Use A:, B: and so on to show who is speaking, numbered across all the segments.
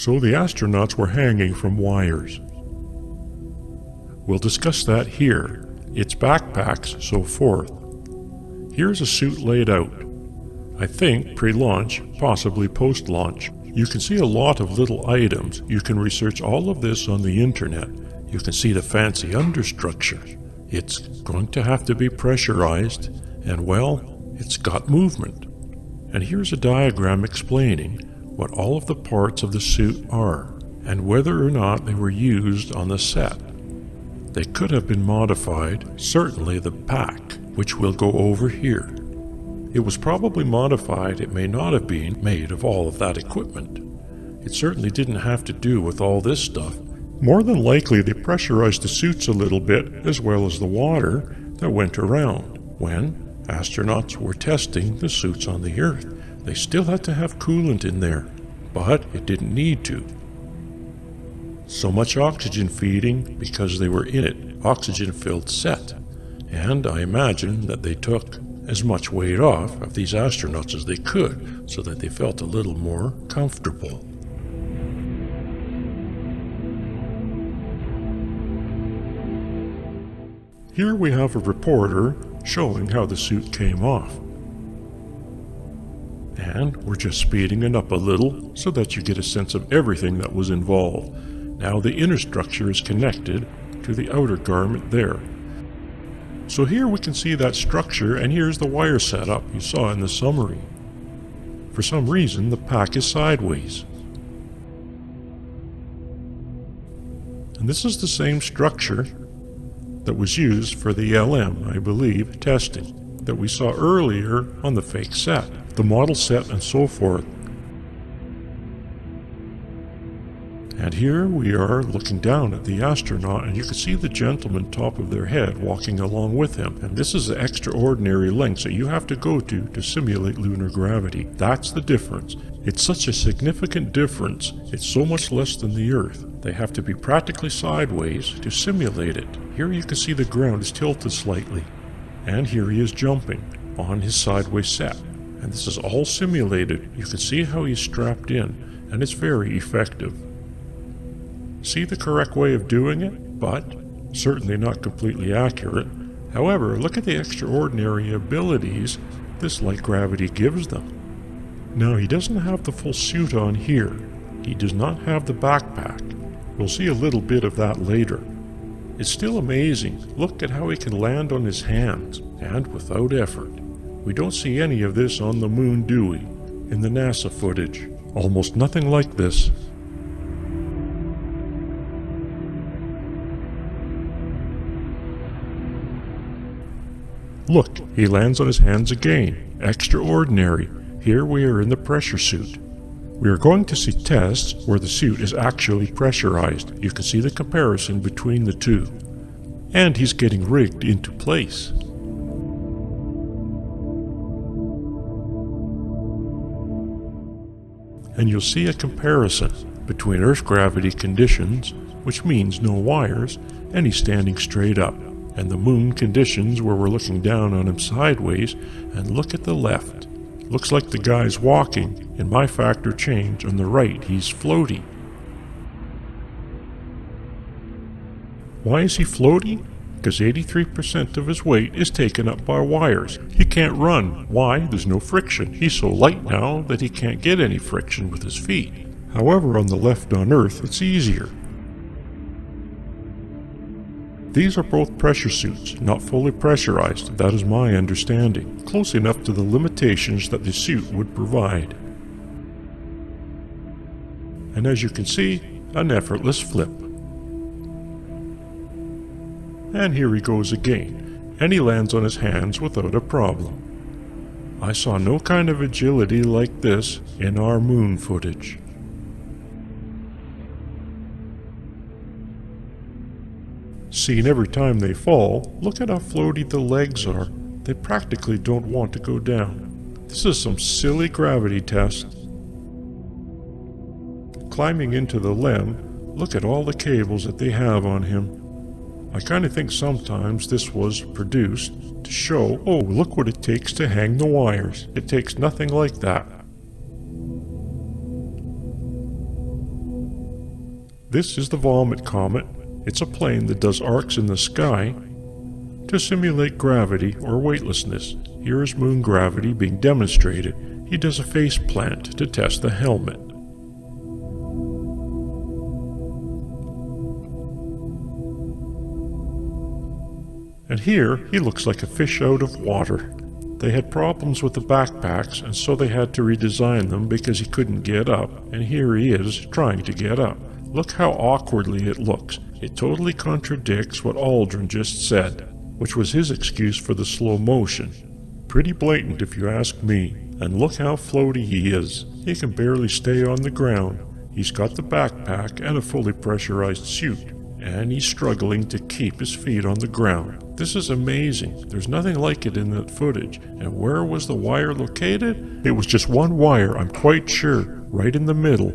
A: So the astronauts were hanging from wires. We'll discuss that here, its backpacks, so forth. Here's a suit laid out. I think pre-launch, possibly post-launch. You can see a lot of little items. You can research all of this on the internet. You can see the fancy understructure. It's going to have to be pressurized, and well, it's got movement. And here's a diagram explaining what all of the parts of the suit are, and whether or not they were used on the set. They could have been modified, certainly the pack, which we'll go over here. It was probably modified, it may not have been made of all of that equipment. It certainly didn't have to do with all this stuff. More than likely they pressurized the suits a little bit, as well as the water that went around. When astronauts were testing the suits on the Earth, they still had to have coolant in there, but it didn't need to. So much oxygen feeding because they were in it, oxygen-filled set. And I imagine that they took as much weight off of these astronauts as they could so that they felt a little more comfortable. Here we have a reporter showing how the suit came off. And we're just speeding it up a little so that you get a sense of everything that was involved. Now the inner structure is connected to the outer garment there. So here we can see that structure, and here's the wire setup you saw in the summary. For some reason, the pack is sideways. And this is the same structure that was used for the LM, I believe, testing that we saw earlier on the fake set, the model set and so forth. And here we are looking down at the astronaut, and you can see the gentleman top of their head walking along with him. And this is the extraordinary lengths that you have to go to simulate lunar gravity. That's the difference. It's such a significant difference. It's so much less than the Earth. They have to be practically sideways to simulate it. Here you can see the ground is tilted slightly. And here he is jumping on his sideways set. And this is all simulated. You can see how he's strapped in, and it's very effective. See the correct way of doing it, but certainly not completely accurate. However, look at the extraordinary abilities this light gravity gives them. Now, he doesn't have the full suit on here. He does not have the backpack. We'll see a little bit of that later. It's still amazing. Look at how he can land on his hands, and without effort. We don't see any of this on the moon, do we? In the NASA footage. Almost nothing like this. Look, he lands on his hands again. Extraordinary. Here we are in the pressure suit. We are going to see tests where the suit is actually pressurized. You can see the comparison between the two. And he's getting rigged into place. And you'll see a comparison between Earth gravity conditions, which means no wires, and he's standing straight up. And the moon conditions where we're looking down on him sideways, and look at the left. Looks like the guy's walking. In my factor change on the right, he's floaty. Why is he floaty? Because 83% of his weight is taken up by wires. He can't run. Why? There's no friction. He's so light now that he can't get any friction with his feet. However, on the left on Earth, it's easier. These are both pressure suits, not fully pressurized, that is my understanding, close enough to the limitations that the suit would provide. And as you can see, an effortless flip. And here he goes again, and he lands on his hands without a problem. I saw no kind of agility like this in our moon footage. Seen every time they fall, look at how floaty the legs are. They practically don't want to go down. This is some silly gravity test. Climbing into the LEM, look at all the cables that they have on him. I kind of think sometimes this was produced to show, oh, look what it takes to hang the wires. It takes nothing like that. This is the Vomit Comet. It's a plane that does arcs in the sky to simulate gravity or weightlessness. Here is moon gravity being demonstrated. He does a face plant to test the helmet. And here, he looks like a fish out of water. They had problems with the backpacks, and so they had to redesign them because he couldn't get up, and here he is trying to get up. Look how awkwardly it looks. It totally contradicts what Aldrin just said, which was his excuse for the slow motion. Pretty blatant if you ask me. And look how floaty he is. He can barely stay on the ground. He's got the backpack and a fully pressurized suit, and he's struggling to keep his feet on the ground. This is amazing. There's nothing like it in that footage. And where was the wire located? It was just one wire, I'm quite sure, right in the middle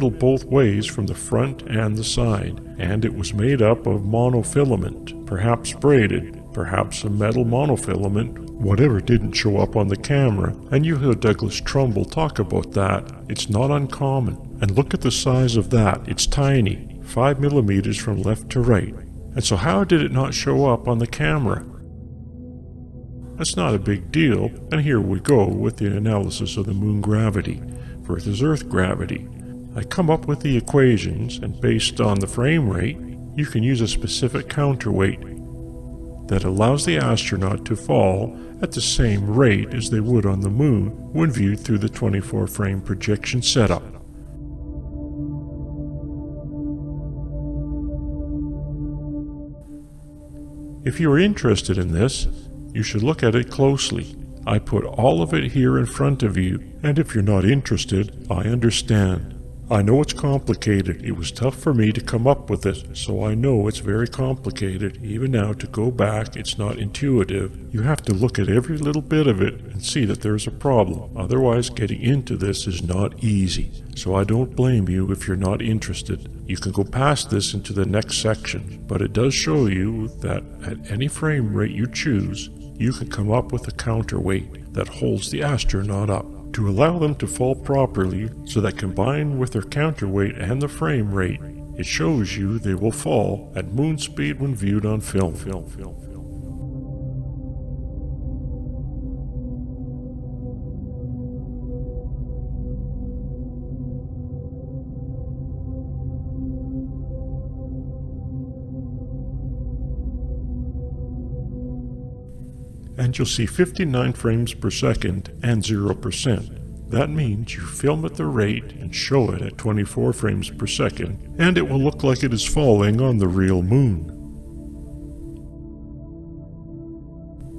A: both ways from the front and the side. And it was made up of monofilament, perhaps braided, perhaps a metal monofilament. Whatever didn't show up on the camera, and you heard Douglas Trumbull talk about that. It's not uncommon. And look at the size of that. It's tiny, 5 millimeters from left to right. And so how did it not show up on the camera? That's not a big deal, and here we go with the analysis of the moon gravity versus Earth gravity. I come up with the equations, and based on the frame rate, you can use a specific counterweight that allows the astronaut to fall at the same rate as they would on the moon when viewed through the 24-frame projection setup. If you are interested in this, you should look at it closely. I put all of it here in front of you, and if you're not interested, I understand. I know it's complicated. It was tough for me to come up with it, so I know it's very complicated. Even now, to go back, it's not intuitive. You have to look at every little bit of it and see that there's a problem. Otherwise, getting into this is not easy. So I don't blame you if you're not interested. You can go past this into the next section, but it does show you that at any frame rate you choose, you can come up with a counterweight that holds the astronaut up, to allow them to fall properly so that combined with their counterweight and the frame rate, it shows you they will fall at moon speed when viewed on film. And you'll see 59 frames per second and 0%. That means you film at the rate and show it at 24 frames per second, and it will look like it is falling on the real moon.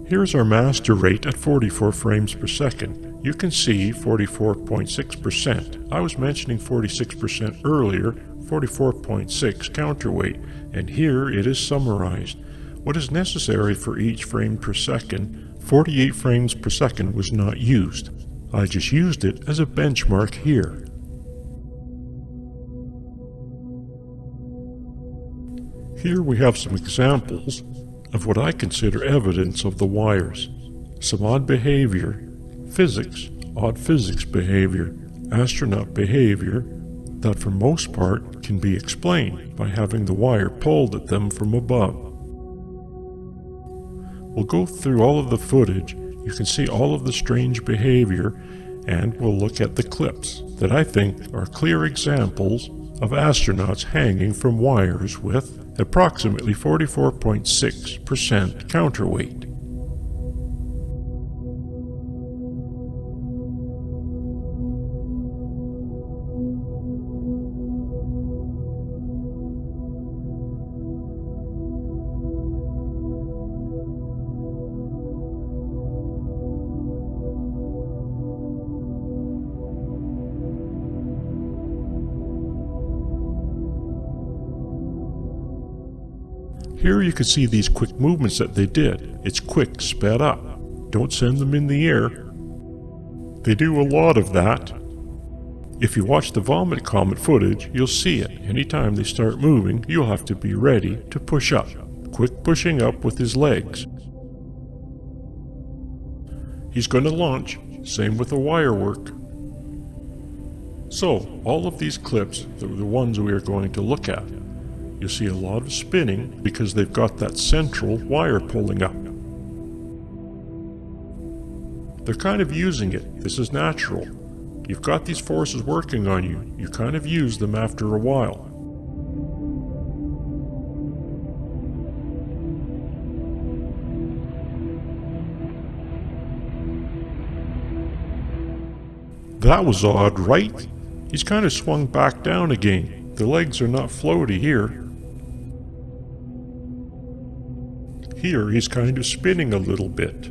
A: Here's our master rate at 44 frames per second. You can see 44.6%. I was mentioning 46% earlier, 44.6 counterweight, and here it is summarized. What is necessary for each frame per second, 48 frames per second was not used. I just used it as a benchmark here. Here we have some examples of what I consider evidence of the wires. Some odd behavior, physics, odd physics behavior, astronaut behavior that for most part can be explained by having the wire pulled at them from above. We'll go through all of the footage, you can see all of the strange behavior, and we'll look at the clips that I think are clear examples of astronauts hanging from wires with approximately 44.6% counterweight. Here you can see these quick movements that they did. It's quick, sped up. Don't send them in the air. They do a lot of that. If you watch the Vomit Comet footage, you'll see it. Anytime they start moving, you'll have to be ready to push up. Quick pushing up with his legs. He's going to launch. Same with the wire work. So, all of these clips are the ones we are going to look at. You'll see a lot of spinning because they've got that central wire pulling up. They're kind of using it. This is natural. You've got these forces working on you. You kind of use them after a while. That was odd, right? He's kind of swung back down again. The legs are not floaty here. Here he's kind of spinning a little bit.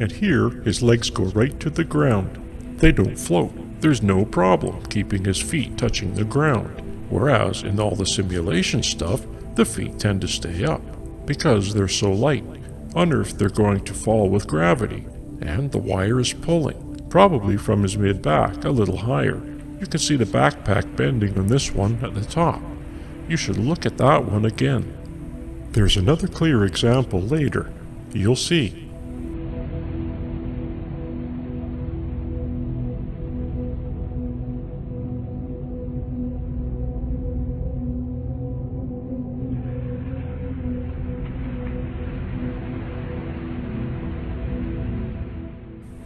A: And here his legs go right to the ground. They don't float. There's no problem keeping his feet touching the ground. Whereas in all the simulation stuff, the feet tend to stay up because they're so light. On Earth they're going to fall with gravity. And the wire is pulling. Probably from his mid-back, a little higher. You can see the backpack bending on this one at the top. You should look at that one again. There's another clear example later. You'll see.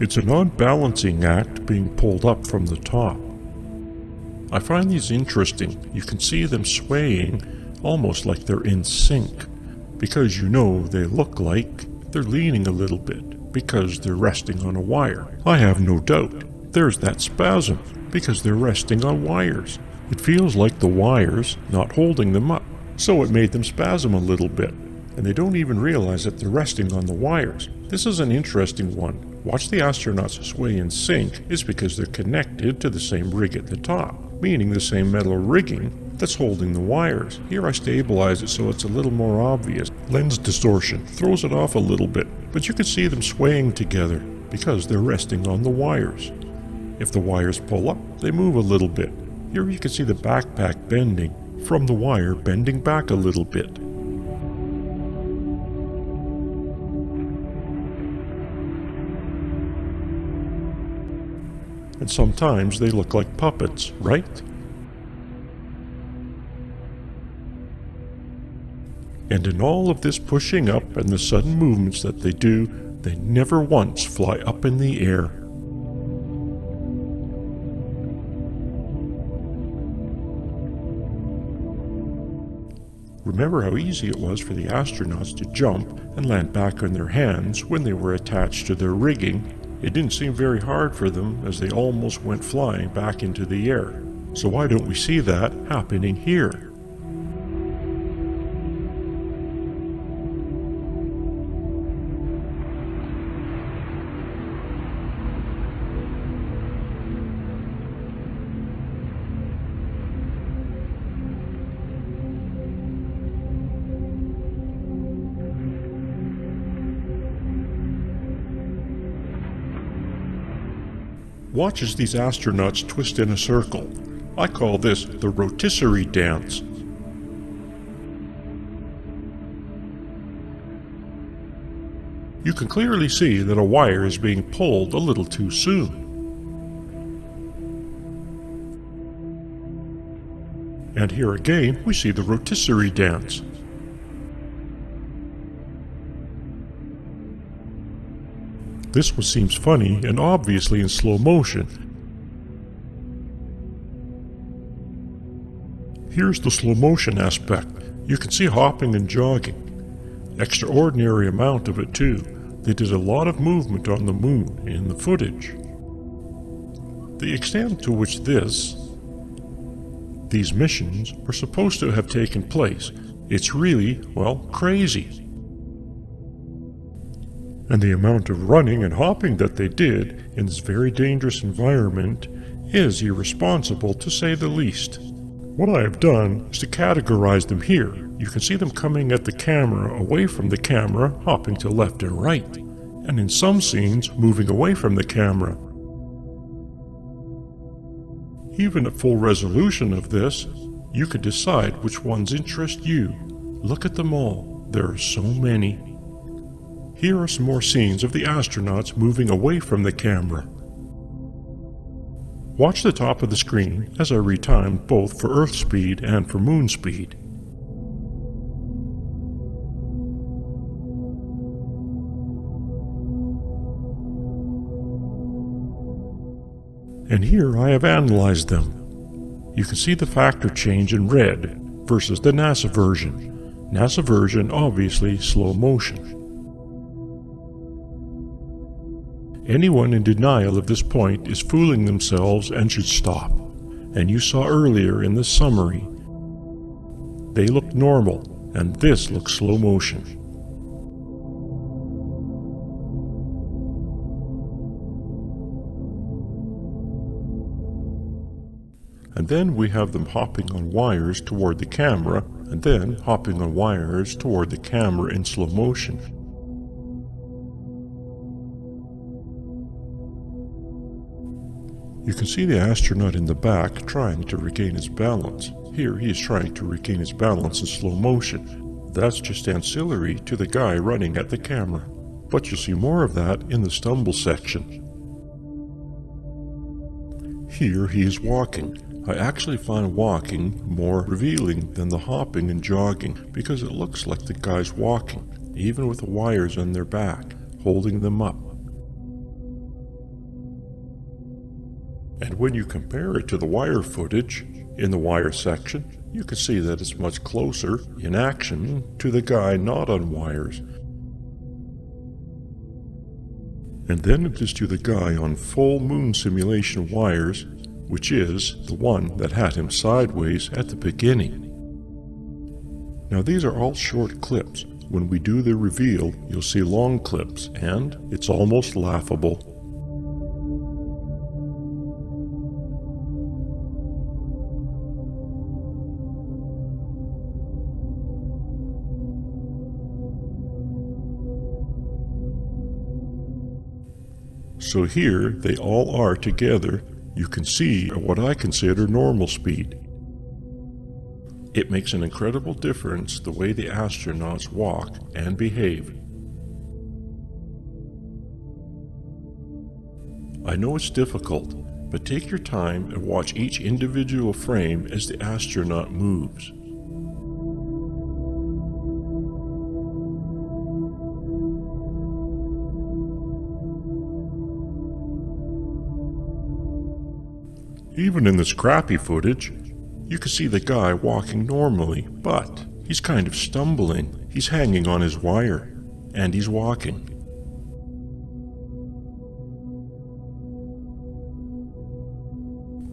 A: It's an odd balancing act being pulled up from the top. I find these interesting. You can see them swaying almost like they're in sync, because you know they look like they're leaning a little bit because they're resting on a wire. I have no doubt there's that spasm because they're resting on wires. It feels like the wires not holding them up, so it made them spasm a little bit, and they don't even realize that they're resting on the wires. This is an interesting one. Watch the astronauts sway in sync is because they're connected to the same rig at the top, meaning the same metal rigging that's holding the wires. Here I stabilize it so it's a little more obvious. Lens distortion throws it off a little bit, but you can see them swaying together because they're resting on the wires. If the wires pull up, they move a little bit. Here you can see the backpack bending from the wire bending back a little bit. And sometimes they look like puppets, right? And in all of this pushing up and the sudden movements that they do, they never once fly up in the air. Remember how easy it was for the astronauts to jump and land back on their hands when they were attached to their rigging? It didn't seem very hard for them as they almost went flying back into the air. So why don't we see that happening here? Watch as these astronauts twist in a circle. I call this the rotisserie dance. You can clearly see that a wire is being pulled a little too soon. And here again, we see the rotisserie dance. This one seems funny and obviously in slow motion. Here's the slow motion aspect. You can see hopping and jogging. Extraordinary amount of it too. They did a lot of movement on the moon in the footage. The extent to which these missions were supposed to have taken place, it's really, well, crazy. And the amount of running and hopping that they did in this very dangerous environment is irresponsible to say the least. What I have done is to categorize them here. You can see them coming at the camera, away from the camera, hopping to left and right, and in some scenes moving away from the camera. Even at full resolution of this, you can decide which ones interest you. Look at them all. There are so many. Here are some more scenes of the astronauts moving away from the camera. Watch the top of the screen as I retime both for Earth speed and for Moon speed. And here I have analyzed them. You can see the factor change in red versus the NASA version. NASA version obviously slow motion. Anyone in denial of this point is fooling themselves and should stop. And you saw earlier in the summary, they look normal, and this looks slow motion. And then we have them hopping on wires toward the camera, and then hopping on wires toward the camera in slow motion. You can see the astronaut in the back trying to regain his balance. Here he is trying to regain his balance in slow motion. That's just ancillary to the guy running at the camera. But you'll see more of that in the stumble section. Here he is walking. I actually find walking more revealing than the hopping and jogging because it looks like the guy's walking, even with the wires on their back, holding them up. And when you compare it to the wire footage in the wire section, you can see that it's much closer in action to the guy not on wires. And then it is to the guy on full moon simulation wires, which is the one that had him sideways at the beginning. Now these are all short clips. When we do the reveal, you'll see long clips, and it's almost laughable. So here they all are together. You can see what I consider normal speed. It makes an incredible difference the way the astronauts walk and behave. I know it's difficult, but take your time and watch each individual frame as the astronaut moves. Even in this crappy footage, you can see the guy walking normally, but he's kind of stumbling. He's hanging on his wire, and he's walking.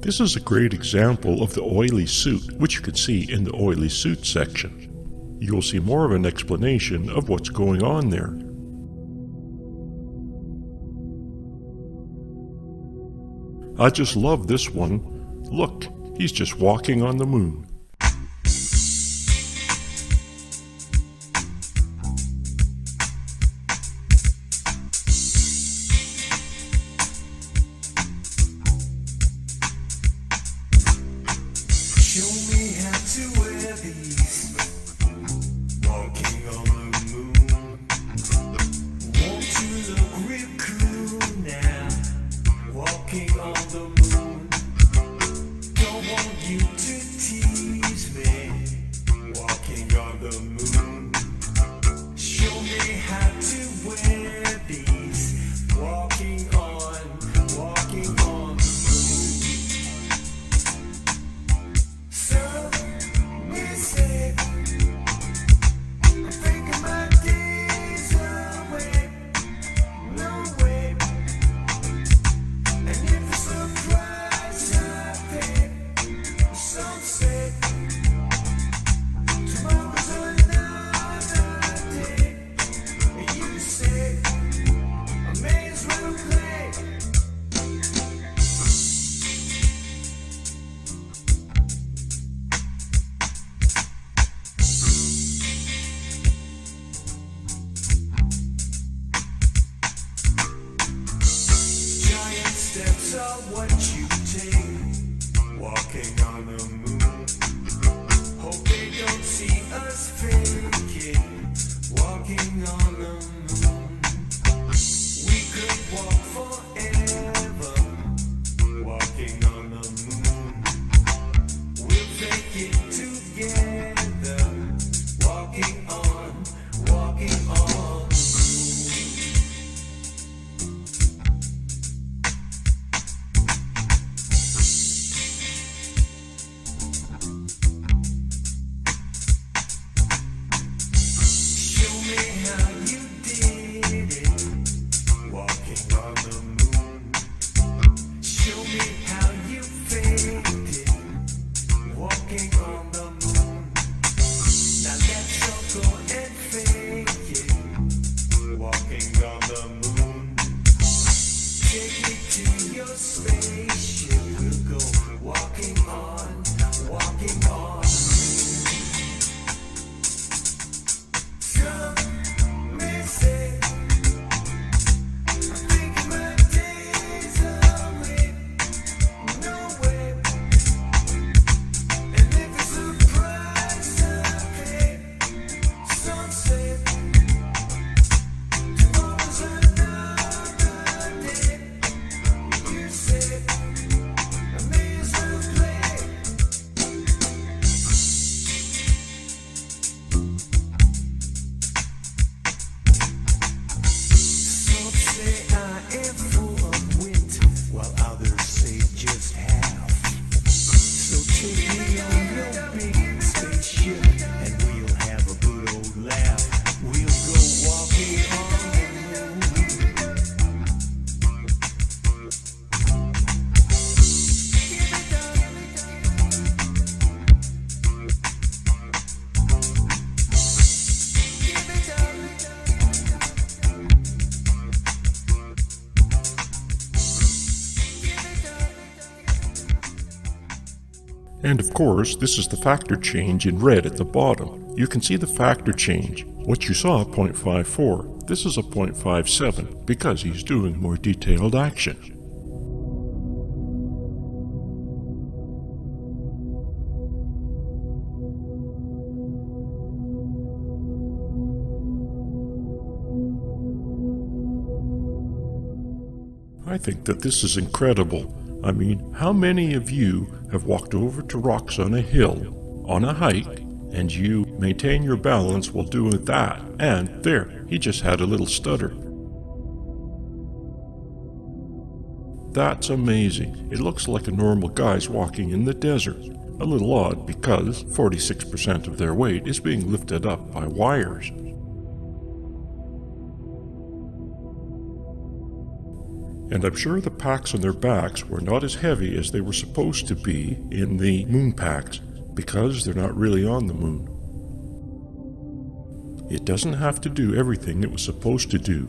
A: This is a great example of the oily suit, which you can see in the oily suit section. You'll see more of an explanation of what's going on there. I just love this one. Look, he's just walking on the moon.
B: Show me how to wear these. Walking on the moon. Want to look real cool now. Walking on the moon. Don't want you to tease me. Walking on the moon. Show me how to wear these. Walking on the moon. So mistake. I'm thinking my days away. No way. And if the surprise happened, some say tomorrow's another day. And you say I may as well play. Giant steps are what you take, walking on the moon. Hope they don't see us faking, walking on the moon. We could walk forever, walking on
A: And of course, this is the factor change in red at the bottom. You can see the factor change. What you saw, 0.54, this is a 0.57 because he's doing more detailed action. I think that this is incredible. I mean, how many of you have walked over to rocks on a hill, on a hike, and you maintain your balance while doing that, and there, he just had a little stutter. That's amazing. It looks like a normal guy's walking in the desert. A little odd because 46% of their weight is being lifted up by wires. And I'm sure the packs on their backs were not as heavy as they were supposed to be in the moon packs, because they're not really on the moon. It doesn't have to do everything it was supposed to do.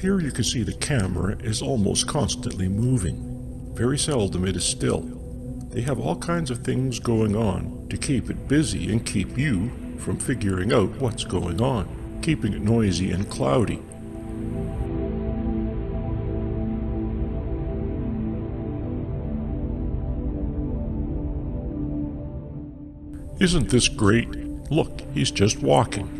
A: Here you can see the camera is almost constantly moving. Very seldom it is still. They have all kinds of things going on to keep it busy and keep you from figuring out what's going on, keeping it noisy and cloudy. Isn't this great? Look, he's just walking.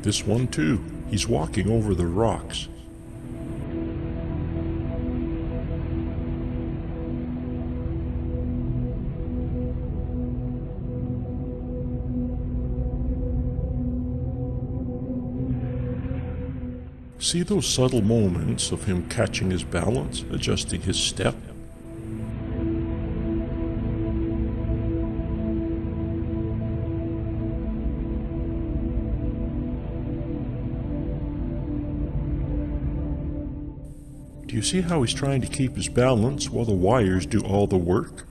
A: This one too. He's walking over the rocks. See those subtle moments of him catching his balance, adjusting his step? Do you see how he's trying to keep his balance while the wires do all the work?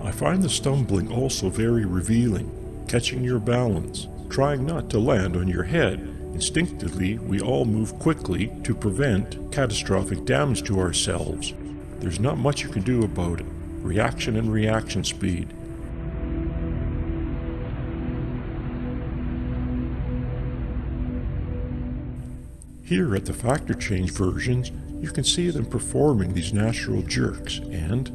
A: I find the stumbling also very revealing, catching your balance, trying not to land on your head. Instinctively, we all move quickly to prevent catastrophic damage to ourselves. There's not much you can do about it. Reaction and reaction speed. Here at the factor change versions, you can see them performing these natural jerks and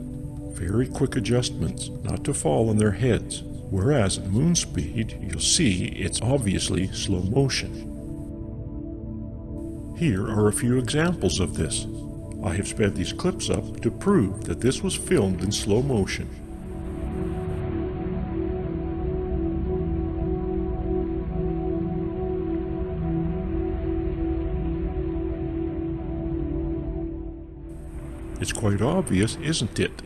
A: very quick adjustments, not to fall on their heads, whereas at moon speed, you'll see it's obviously slow motion. Here are a few examples of this. I have sped these clips up to prove that this was filmed in slow motion. It's quite obvious, isn't it?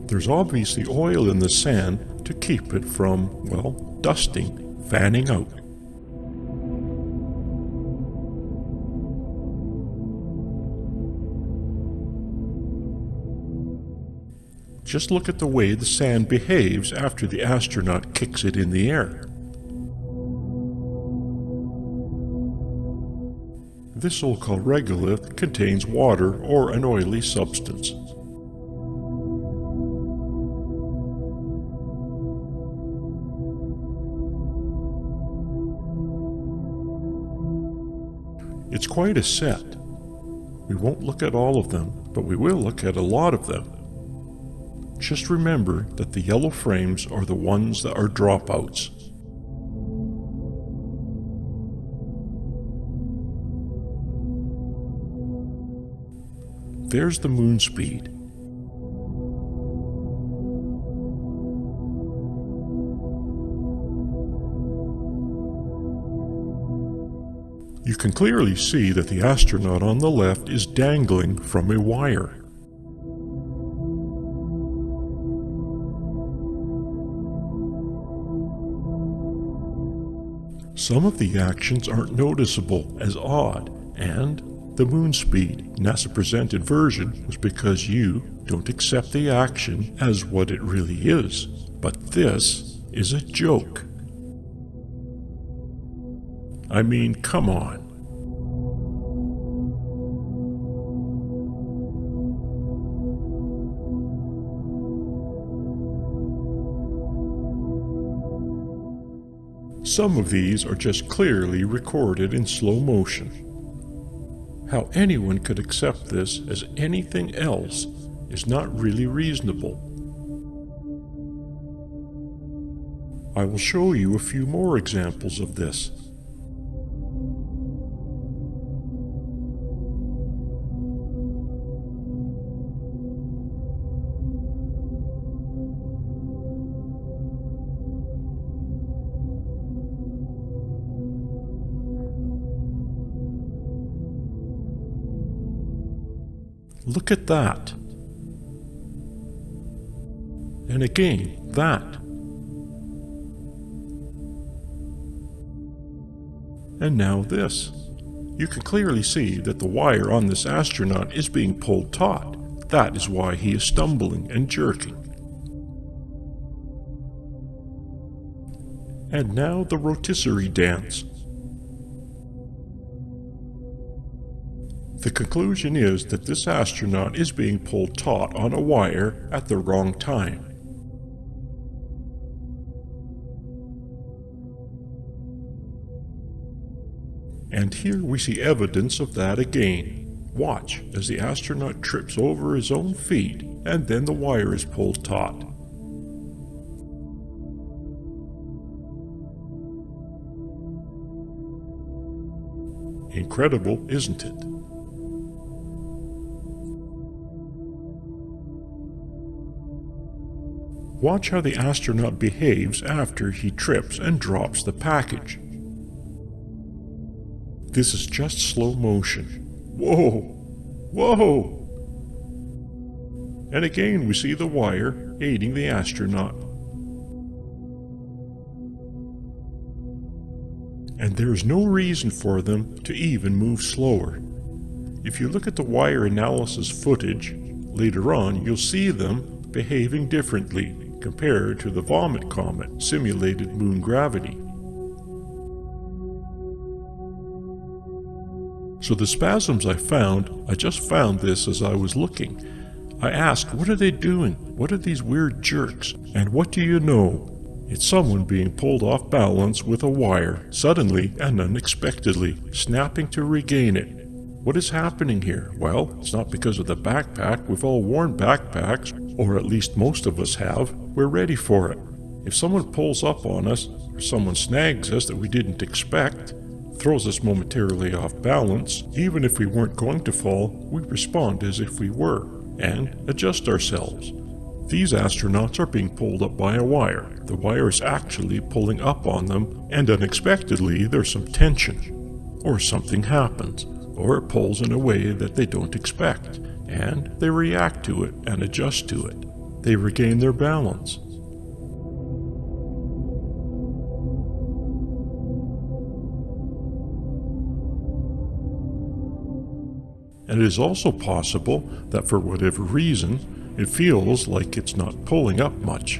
A: There's obviously oil in the sand to keep it from, well, dusting, fanning out. Just look at the way the sand behaves after the astronaut kicks it in the air. This so-called regolith contains water or an oily substance. It's quite a set. We won't look at all of them, but we will look at a lot of them. Just remember that the yellow frames are the ones that are dropouts. There's the moon speed. You can clearly see that the astronaut on the left is dangling from a wire. Some of the actions aren't noticeable as odd, and the moon speed NASA presented version was because you don't accept the action as what it really is. But this is a joke. I mean, come on. Some of these are just clearly recorded in slow motion. How anyone could accept this as anything else is not really reasonable. I will show you a few more examples of this. Look at that. And again, that. And now this. You can clearly see that the wire on this astronaut is being pulled taut. That is why he is stumbling and jerking. And now the rotisserie dance. The conclusion is that this astronaut is being pulled taut on a wire at the wrong time. And here we see evidence of that again. Watch as the astronaut trips over his own feet and then the wire is pulled taut. Incredible, isn't it? Watch how the astronaut behaves after he trips and drops the package. This is just slow motion. Whoa! Whoa! And again we see the wire aiding the astronaut. And there is no reason for them to even move slower. If you look at the wire analysis footage, later on you'll see them behaving differently compared to the Vomit Comet simulated moon gravity. So the spasms I just found this as I was looking. I asked, what are they doing? What are these weird jerks? And what do you know? It's someone being pulled off balance with a wire, suddenly and unexpectedly, snapping to regain it. What is happening here? Well, it's not because of the backpack. We've all worn backpacks, or at least most of us have. We're ready for it. If someone pulls up on us, or someone snags us that we didn't expect, throws us momentarily off balance, even if we weren't going to fall, we respond as if we were, and adjust ourselves. These astronauts are being pulled up by a wire. The wire is actually pulling up on them, and unexpectedly there's some tension, or something happens, or it pulls in a way that they don't expect, and they react to it and adjust to it. they regain their balance. And it is also possible that for whatever reason, it feels like it's not pulling up much,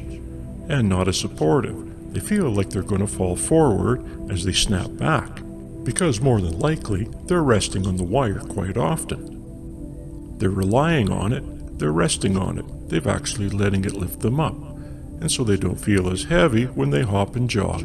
A: and not as supportive. They feel like they're going to fall forward as they snap back, because more than likely, they're resting on the wire quite often. They're relying on it, they're resting on it, they've actually letting it lift them up, and so they don't feel as heavy when they hop and jog.